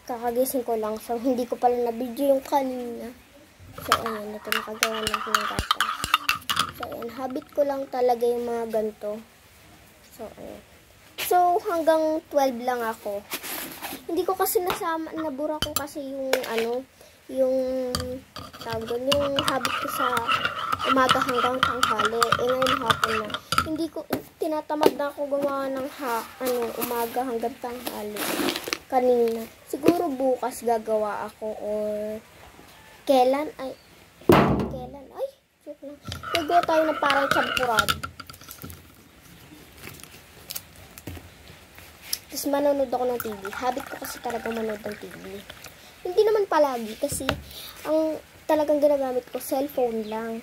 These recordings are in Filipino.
Kakagising ko lang. So, hindi ko pala na-video yung kanina. So, ayan. Ito nakagawa lang ko ng gatas. So, ayan. Habit ko lang talaga yung mga ganito. So, ayan. So, hanggang 12 lang ako. Hindi ko kasi nasama, nabura ko kasi yung, yung habit ko sa umaga hanggang tanghali. Ngayon hapon na. Hindi ko, tinatamad na ako gumawa ng umaga hanggang tanghali. Kanina. Siguro bukas gagawa ako or kailan? Joke lang. Gagawa tayo ng parang champurado. Tapos manonood ako ng TV. Habit ko kasi talaga manood ng TV. Hindi naman palagi kasi ang talagang ginagamit ko cellphone lang.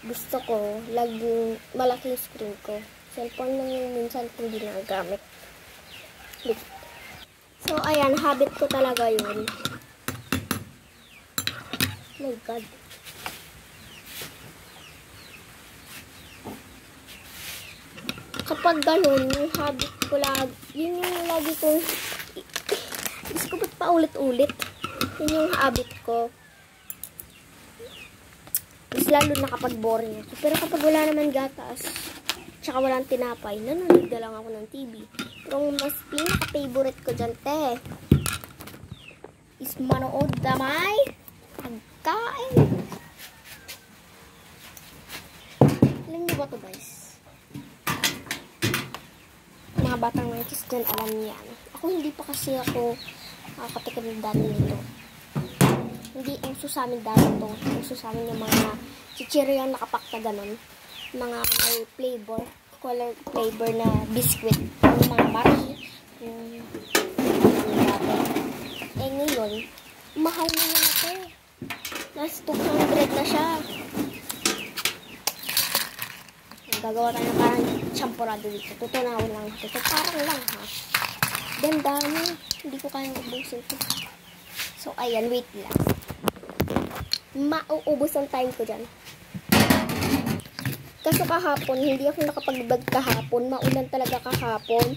Gusto ko laging malaki yung screen ko. Cellphone lang yung minsan kung hindi nagagamit. So, ayan, habit ko talaga yun. Oh my God. Kapag ganun, yung habit ko lagi, yun yung lagi ko, gusto ko ba't paulit-ulit? Yun yung habit ko. Mas lalo na kapag boring ako. Pero kapag wala naman gatas, tsaka walang tinapay, nanonood na lang ako ng TV. Pero mas pinaka-favorite ko dyan, is manood na may pagkain. Alam niyo ba ito, guys? Mga batang mantis dyan, alam niyan. Ako hindi pa kasi ako nakakatikim dati nito. Hindi uso sa amin dati ito. Uso sa amin yung mga chichiriyang nakapak na ganun. Mga may flavor. Color flavor na biscuit. Yung mga Marie. Ngayon, mahal na yun ito. Last 200 na siya. Gagawa tayo ng parang champurado dito. Tutunawin lang. Ito parang lang ha. Dami. Hindi ko kayang ubusin ito. So, ayan. Wait lang. Mauubos ang time ko dyan. Kaso kahapon, hindi ako nakapag-vlog kahapon. Maulan talaga kahapon.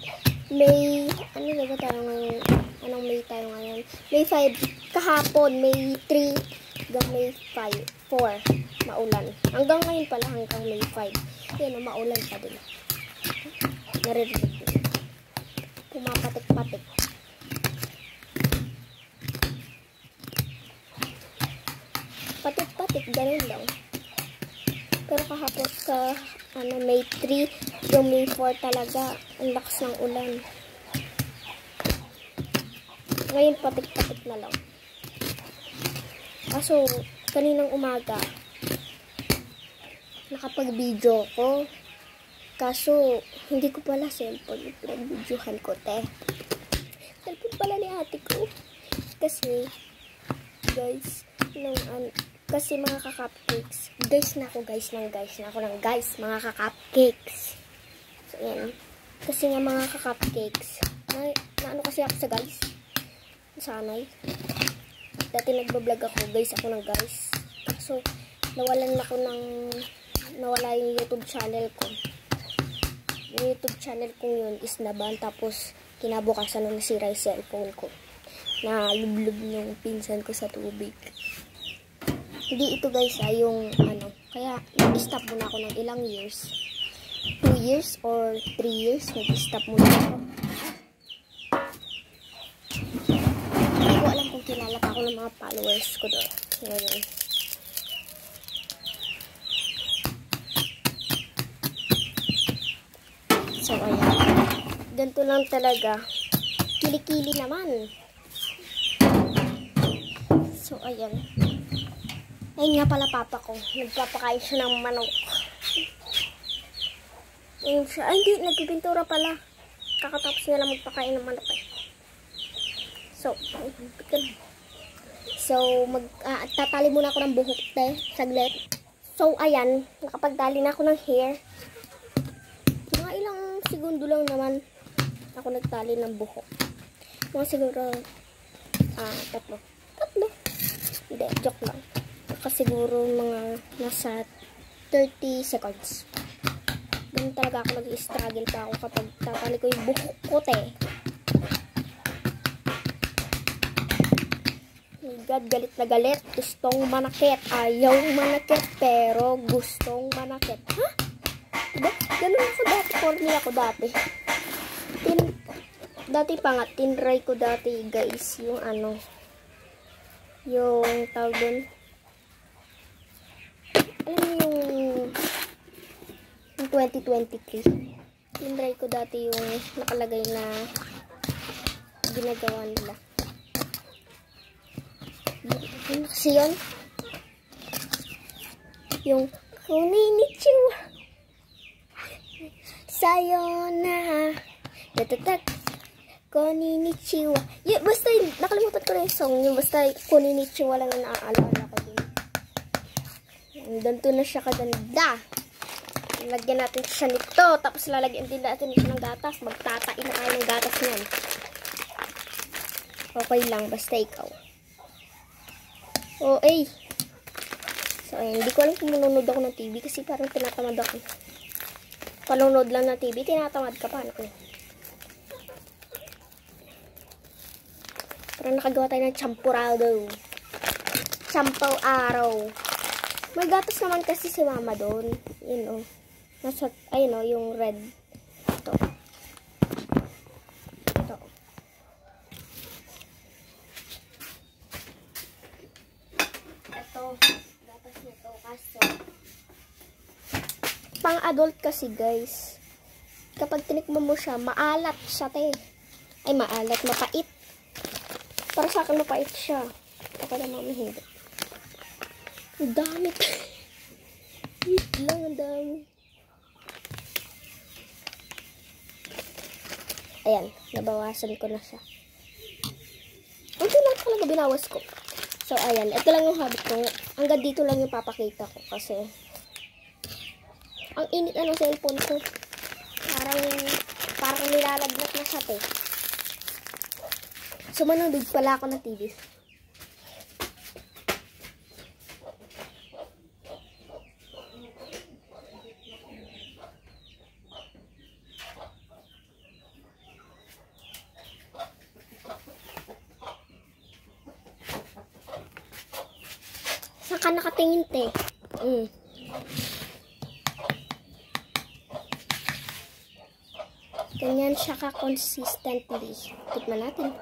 May, ano na ba tayo ngayon? Anong May tayo ngayon? May 5. Kahapon, May 3. Hanggang May 4. Maulan. Hanggang ngayon pala, hanggang May 5. Yan, maulan pa din. Naririnig ko. Pumapatik-patik. Patik-patik, ganun lang. Pero kahapon May 3, yung May 4 talaga, ang lakas ng ulan. Ngayon, patik-patik na lang. Kaso, kaninang umaga, nakapag-video ko. Kaso, hindi ko pala cellphone yung pinag-videohan ko, Cellphone pala ni ate ko. Kasi, guys, kasi mga ka-cupcakes. Guys na ako mga ka-cupcakes. So, yan. Kasi nga mga ka-cupcakes. Naano kasi ako sa guys. Sanay. Dati nagbablog ako, ako ng guys. So, nawala yung YouTube channel ko. Yung YouTube channel ko yun is naban. Tapos, kinabukasan na nasira yung cellphone ko. Na lublub yung pinsan ko sa tubig. Hindi ito guys yung kaya nag-stop muna ako ng ilang years. 2 years or 3 years nag-stop muna ako. Hindi ko alam kung kilala pa ako ng mga followers ko doon. Ngayon. So ayan. Ganito lang talaga. Kilikili naman. So ayan. Ayun nga pala papa ko. Nagpapakain siya ng manok. Ayun siya. Ay, hindi. Nagpipintura pala. Kakatapos niya lang magpakain ng manok So, tatali muna ako ng buhok, saglit. So, ayan. Nakapagtali na ako ng hair. Mga ilang segundo lang naman ako nagtali ng buhok. Mga siguro, 3. Hindi, joke lang. Siguro mga nasa 30 seconds. Ganun talaga ako nag-struggle pa ako kapag tatali ko yung buhok ko, God, galit na galit. Gustong manakit. Ayaw manakit, pero gustong manakit. Ha? Diba? Ganun ako dati. Corny ako dati. Dati pa nga, tinry ko dati, guys, yung ano, yung tawag dun. Alam mo yung 2023. Tinry ko dati yung nakalagay na ginagawa nila. Kasi yun, yung konnichiwa, sayonara, tatatak, konnichiwa. Yeah, basta nakalimutan ko na yung song yung basta konnichiwa lang ang naaalala ko din. Ganito na siya kaganda. Lagyan natin siya nito, tapos lalagyan din natin siya ng gatas. Magtatain na kayo ng gatas niyan. Okay lang, basta ikaw. Oh, eh. So, ayun. Hindi ko alam kung manonood ako ng TV kasi parang tinatamad ako. Panonood lang ng TV, tinatamad ka pa. Anak ko. Parang nakagawa tayo ng champurado. Champaw araw. May gatas naman kasi si mama doon. Yun, oh. Nasa, ayun, oh, yung red. Ito. Ito. Gatas nito kaso pang adult kasi, guys. Kapag tinikman mo siya, maalat siya, te. Ay, maalat, mapait. Para sa akin, mapait siya. Ako na mami, hindi. Ang dami. Wait lang, ang dami. Ayan, nabawasan ko na siya. Unti lang talaga binawas ko. So, ayan. Ito lang yung habit ko. Hanggang dito lang yung papakita ko. Kasi, ang init na ng cellphone ko. Parang nilalagnat na siya, te. So, manonood pala ako ng TV. Saan ka nakatingin, te? Ganyan siya ka-consistently. Tikman natin.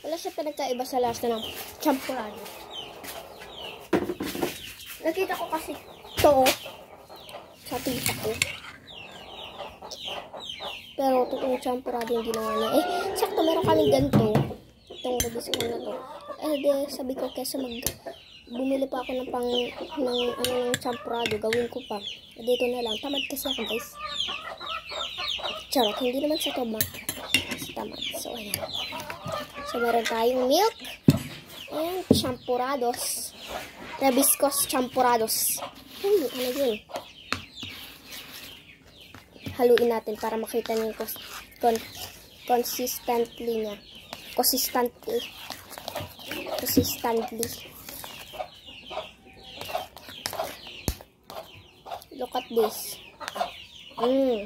Wala siya pinagkaiba sa last na ng champurado. Nakita ko kasi ito sa tita ko. Pero totoong champurado yung ginawa niya. Eh, sakto meron kaming ganito. Itong release ko na to. Eh, sabi ko kesa bumili pa ako ng champurado. Gawin ko pa. Dito na lang. Tamad kasi ako, guys. Charot. Hindi naman sa tamad. Tamad. So, ayan. So, meron tayong milk. And champurados. Hibiscus champurados. Ano yun? Haluin natin para makita niyo yung consistently niya. Consistently. Look at this. Ang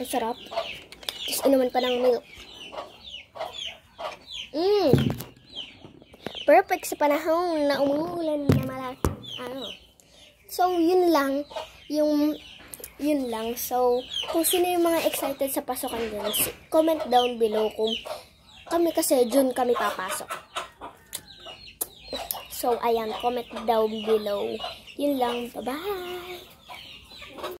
sarap. Tapos inuman pa ng milk. Perfect sa panahon na umuulan na malaki. So, yun lang. Yun lang. So, kung sino yung mga excited sa pasokan dyan, comment down below kung kami kasi June kami papasok. So, ayan. Comment down below. Yun lang. Bye-bye!